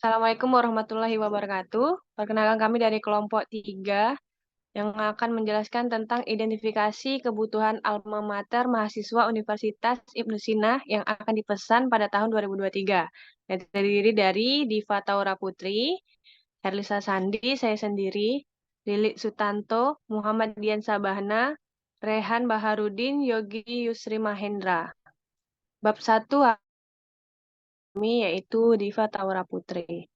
Assalamualaikum warahmatullahi wabarakatuh. Perkenalkan kami dari kelompok 3 yang akan menjelaskan tentang identifikasi kebutuhan alma mater mahasiswa Universitas Ibnu Sina yang akan dipesan pada tahun 2023. Yang terdiri dari Diva Taura Putri, Herlisa Sandi, saya sendiri, Lilik Sutanto, Muhammad Dian Sabahna, Rehan Baharudin, Yogi Yusri Mahendra. Bab 1 kami yaitu Diva Taura Putri.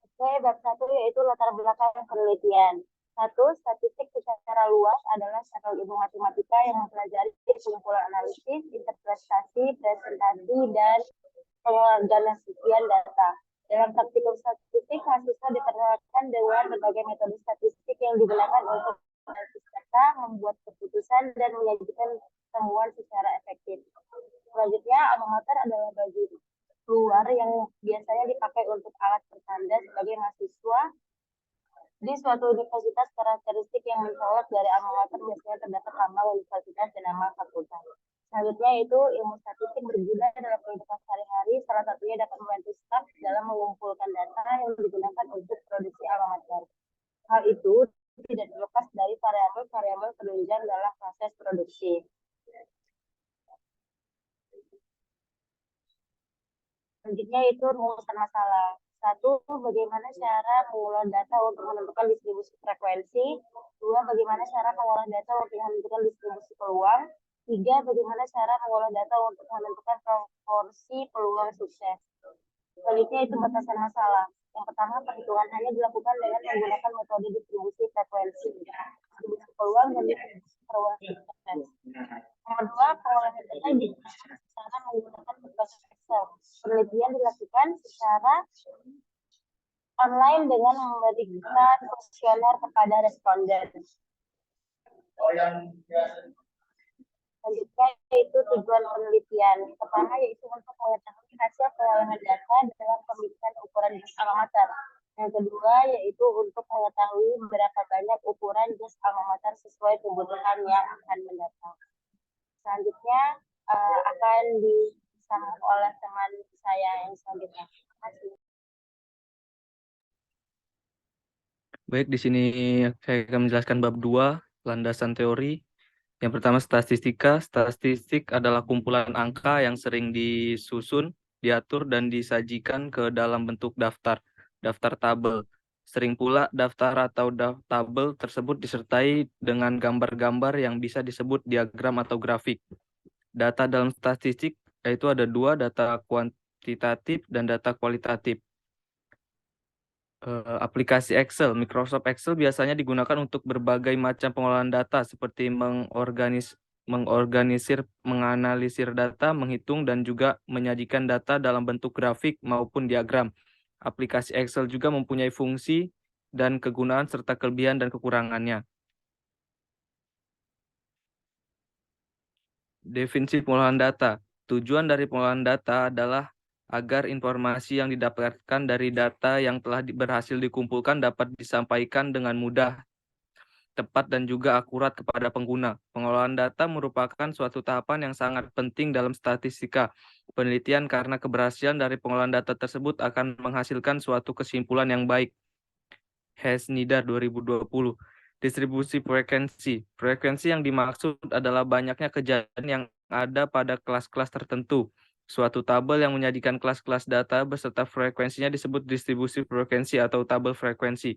Oke, bab satu yaitu latar belakang penelitian. Satu, statistik secara luas adalah satu ilmu matematika yang mempelajari pengumpulan analisis, interpretasi, presentasi, dan pengorganisasian data. Dalam praktikum statistik, mahasiswa diperkenalkan dengan berbagai metode statistik yang digunakan untuk menganalisis data, membuat keputusan, dan menyajikan temuan secara efektif. Selanjutnya, alma adalah baju luar yang biasanya dipakai untuk alat pertanda sebagai mahasiswa di suatu universitas. Karakteristik yang mencolok dari alma mater biasanya terdapat lambang universitas dan nama fakultas. Selanjutnya itu ilmu statistik berguna dalam kehidupan sehari-hari, salah satunya dapat membantu staf dalam mengumpulkan data yang digunakan untuk produksi alma mater. Hal itu tidak terlepas dari variabel-variabel penunjang dalam proses produksi. Selanjutnya itu rumusan masalah. Satu, bagaimana cara mengolah data untuk menentukan distribusi frekuensi. Dua, bagaimana cara mengolah data untuk menentukan distribusi peluang. Tiga, bagaimana cara mengolah data untuk menentukan proporsi peluang sukses. Selanjutnya itu batasan masalah. Yang pertama, perhitungan hanya dilakukan dengan menggunakan metode distribusi frekuensi, distribusi peluang, dan distribusi peluang sukses. Nomor dua, pengolahan data dilakukan secara menggunakan berbagai Excel. Penelitian dilakukan secara online dengan memberikan kuesioner kepada responden. Selanjutnya yaitu tujuan penelitian. Pertama yaitu untuk mengetahui hasil pengolahan data dalam pemilihan ukuran gas alma mater. Yang kedua yaitu untuk mengetahui berapa banyak ukuran gas alma mater sesuai kebutuhan yang akan mendatang. Selanjutnya akan disambung oleh teman saya yang selanjutnya. Terima kasih. Baik, di sini saya akan menjelaskan bab 2, landasan teori. Yang pertama, statistika. Statistik adalah kumpulan angka yang sering disusun, diatur, dan disajikan ke dalam bentuk daftar tabel. Sering pula daftar atau tabel tersebut disertai dengan gambar-gambar yang bisa disebut diagram atau grafik. Data dalam statistik yaitu ada dua, data kuantitatif dan data kualitatif. Aplikasi Excel, Microsoft Excel biasanya digunakan untuk berbagai macam pengolahan data seperti mengorganisir, menganalisir data, menghitung, dan juga menyajikan data dalam bentuk grafik maupun diagram. Aplikasi Excel juga mempunyai fungsi dan kegunaan serta kelebihan dan kekurangannya. Definisi pengolahan data. Tujuan dari pengolahan data adalah agar informasi yang didapatkan dari data yang telah berhasil dikumpulkan dapat disampaikan dengan mudah, tepat, dan juga akurat kepada pengguna. Pengolahan data merupakan suatu tahapan yang sangat penting dalam statistika penelitian karena keberhasilan dari pengolahan data tersebut akan menghasilkan suatu kesimpulan yang baik. Hesnidar 2020. Distribusi frekuensi. Frekuensi yang dimaksud adalah banyaknya kejadian yang ada pada kelas-kelas tertentu. Suatu tabel yang menyajikan kelas-kelas data beserta frekuensinya disebut distribusi frekuensi atau tabel frekuensi.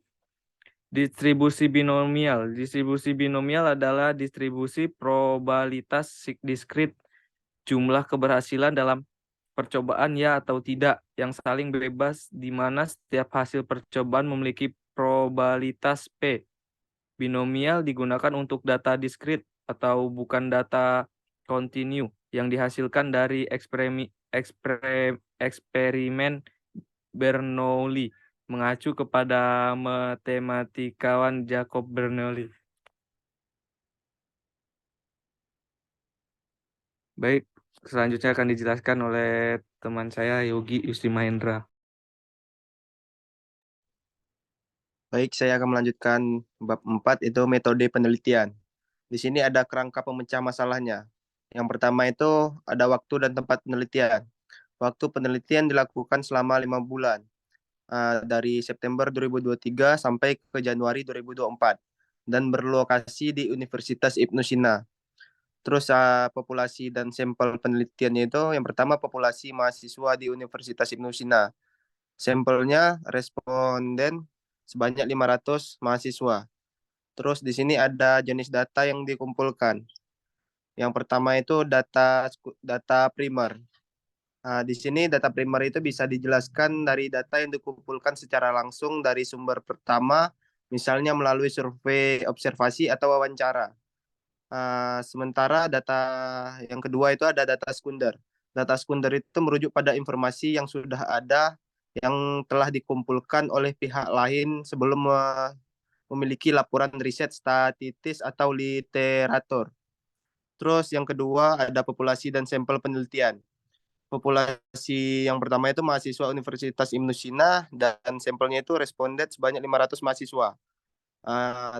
Distribusi binomial. Distribusi binomial adalah distribusi probabilitas diskrit jumlah keberhasilan dalam percobaan ya atau tidak yang saling bebas di mana setiap hasil percobaan memiliki probabilitas P. Binomial digunakan untuk data diskrit atau bukan data kontinu yang dihasilkan dari eksperimen Bernoulli, mengacu kepada matematikawan Jacob Bernoulli. Baik, selanjutnya akan dijelaskan oleh teman saya Yogi Yusri Mahendra. Baik, saya akan melanjutkan bab 4 itu metode penelitian. Di sini ada kerangka pemecah masalahnya. Yang pertama itu ada waktu dan tempat penelitian. Waktu penelitian dilakukan selama 5 bulan, dari September 2023 sampai ke Januari 2024, dan berlokasi di Universitas Ibnu Sina. Terus populasi dan sampel penelitiannya itu yang pertama populasi mahasiswa di Universitas Ibnu Sina. Sampelnya responden sebanyak 500 mahasiswa. Terus di sini ada jenis data yang dikumpulkan. Yang pertama itu data primer. Nah, di sini data primer itu bisa dijelaskan dari data yang dikumpulkan secara langsung dari sumber pertama, misalnya melalui survei observasi atau wawancara. Sementara data yang kedua itu ada data sekunder. Data sekunder itu merujuk pada informasi yang sudah ada yang telah dikumpulkan oleh pihak lain sebelum memiliki laporan riset statistis atau literatur. Terus yang kedua ada populasi dan sampel penelitian. Populasi yang pertama itu mahasiswa Universitas Ibnu Sina dan sampelnya itu responden sebanyak 500 mahasiswa.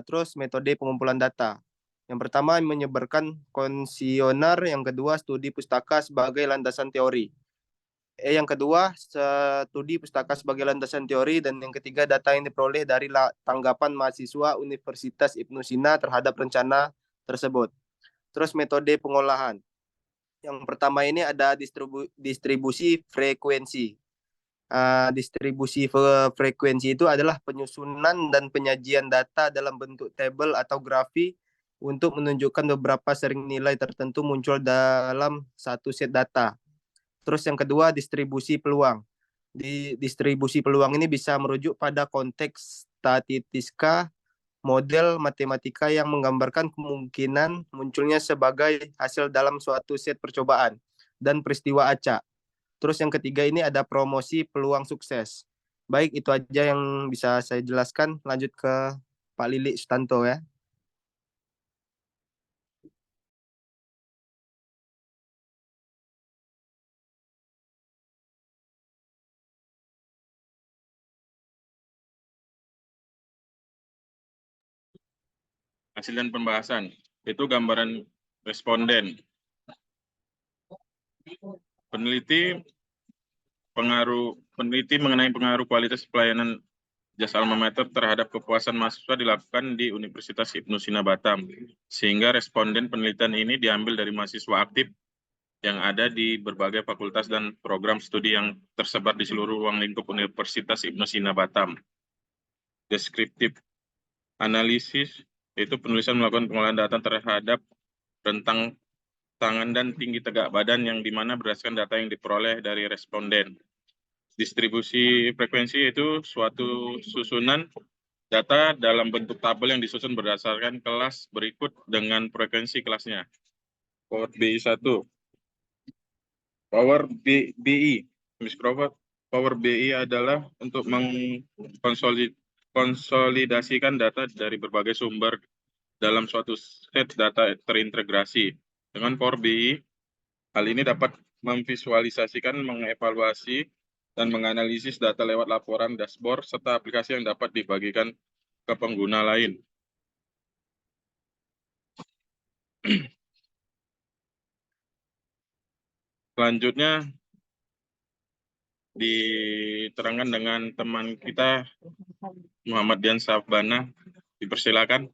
Terus metode pengumpulan data. Yang pertama menyebarkan konsioner, yang kedua studi pustaka sebagai landasan teori. Yang kedua studi pustaka sebagai landasan teori, dan yang ketiga data yang diperoleh dari tanggapan mahasiswa Universitas Ibnu Sina terhadap rencana tersebut. Terus metode pengolahan. Yang pertama ini ada distribusi frekuensi. Distribusi frekuensi itu adalah penyusunan dan penyajian data dalam bentuk tabel atau grafik untuk menunjukkan beberapa sering nilai tertentu muncul dalam satu set data. Terus yang kedua distribusi peluang. Distribusi peluang ini bisa merujuk pada konteks statistika, model matematika yang menggambarkan kemungkinan munculnya sebagai hasil dalam suatu set percobaan dan peristiwa acak. Terus yang ketiga ini ada promosi peluang sukses. Baik, itu aja yang bisa saya jelaskan. Lanjut ke Pak Lili Sutanto ya. Hasil dan pembahasan. Itu gambaran responden. Peneliti mengenai pengaruh kualitas pelayanan jasa alma mater terhadap kepuasan mahasiswa dilakukan di Universitas Ibnu Sina Batam, sehingga responden penelitian ini diambil dari mahasiswa aktif yang ada di berbagai fakultas dan program studi yang tersebar di seluruh ruang lingkup Universitas Ibnu Sina Batam. Deskriptif analisis yaitu penulisan melakukan pengolahan data terhadap rentang tangan dan tinggi tegak badan yang dimana berdasarkan data yang diperoleh dari responden. Distribusi frekuensi itu suatu susunan data dalam bentuk tabel yang disusun berdasarkan kelas berikut dengan frekuensi kelasnya. Power BI1, Power BI, Power BI adalah untuk mengkonsolidasikan data dari berbagai sumber dalam suatu set data terintegrasi. Dengan Power BI, hal ini dapat memvisualisasikan, mengevaluasi, dan menganalisis data lewat laporan dashboard serta aplikasi yang dapat dibagikan ke pengguna lain. Selanjutnya diterangkan dengan teman kita Muhammad Dian Sabana. Dipersilakan.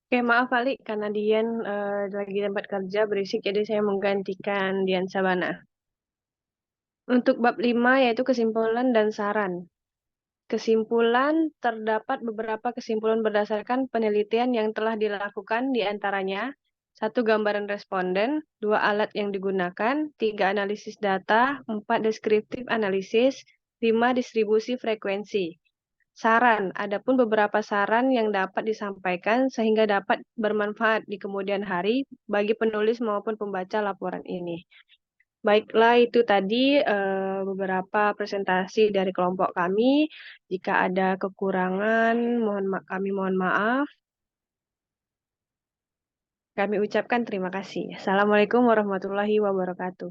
Oke, maaf Ali, karena Dian lagi tempat kerja berisik, jadi saya menggantikan Dian Sabana. Untuk bab 5 yaitu kesimpulan dan saran. Kesimpulan, terdapat beberapa kesimpulan berdasarkan penelitian yang telah dilakukan, di antaranya 1. Gambaran responden, 2. Alat yang digunakan, 3. Analisis data, 4. Deskriptif analisis, 5. Distribusi frekuensi. Saran, adapun beberapa saran yang dapat disampaikan sehingga dapat bermanfaat di kemudian hari bagi penulis maupun pembaca laporan ini. Baiklah, itu tadi beberapa presentasi dari kelompok kami. Jika ada kekurangan, kami mohon maaf. Kami ucapkan terima kasih. Assalamualaikum warahmatullahi wabarakatuh.